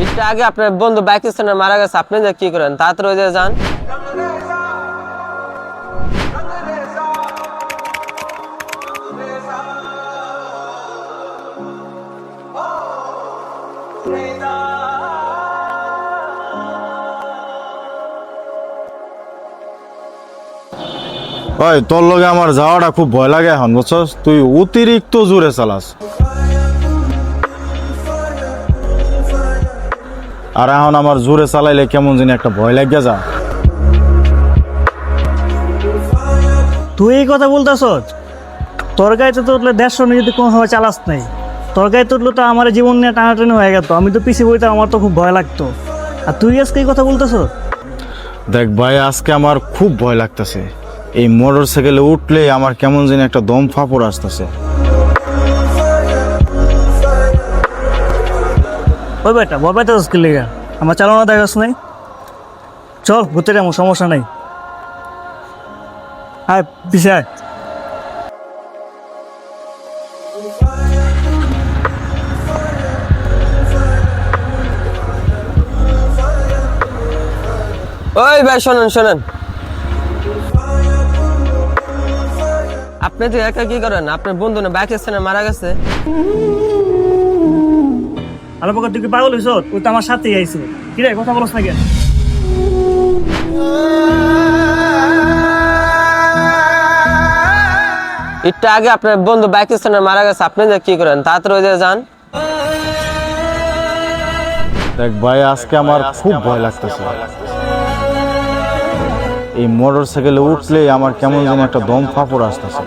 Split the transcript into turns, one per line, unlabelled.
একটু আগে আপনার বন্ধু বাইক স্ট্যান্ডে মারা গেছে, আপনি যে কি করেন? তাড়াতাড়ি ওই জায়গায় যান।
ভাই তোর লগে আমার যাওয়াটা খুব ভয় লাগে এখন, বুঝছস? তুই অতিরিক্ত জোরে চালাস। আর এখন আমার জোরে চালাইলে কেমন জানি একটা ভয় লাগে যা।
তুই এই কথা বলতেছ? তোর গাড়িতে তো উঠলে 150 নিয়ে যদি কোনোভাবে চালাস নাই, তোর গাড়িতে উঠলে তো আমার জীবন নিয়ে টানাটানি হয়ে গেত। আমি তো পিছিয়ে বইতে আমার তো খুব ভয় লাগতো, আর তুই আজকে এই কথা বলতেছ?
দেখ ভাই, আজকে আমার খুব ভয় লাগতেছে। এই মোটর সাইকেলে উঠলে আমার কেমন জানি একটা দম ফাঁপড় আসতেছে।
ওই বেটা ভয় পাইতেছ কি লেগা? আমার চালানো দেখাস নাই? চল ঘুরতে যাবো, সমস্যা নাই। আয় পিছিয়ে আয়।
ওই ভাই শোনেন শোনেন, আপনি তো একা কি করেন? আপনার বন্ধু না বাইক স্ট্যান্ডে মারা গেছে।
আলো পাকা, তুই কি পাগল হইছ? তুই তো আমার সাথেই আইছে। কি রে, কথা বলছ না কেন?
একটু আগে আপনার বন্ধু বাইক স্ট্যান্ডে মারা গেছে, আপনি যে কি করেন? তাড়াতাড়ি ওই জায়গায় যান।
দেখ ভাই, আজকে আমার খুব ভয় লাগতেছে। এই মোটর সাইকেলে উঠলে আমার কেমন জানি একটা দম ফাঁপড় আসতেছে।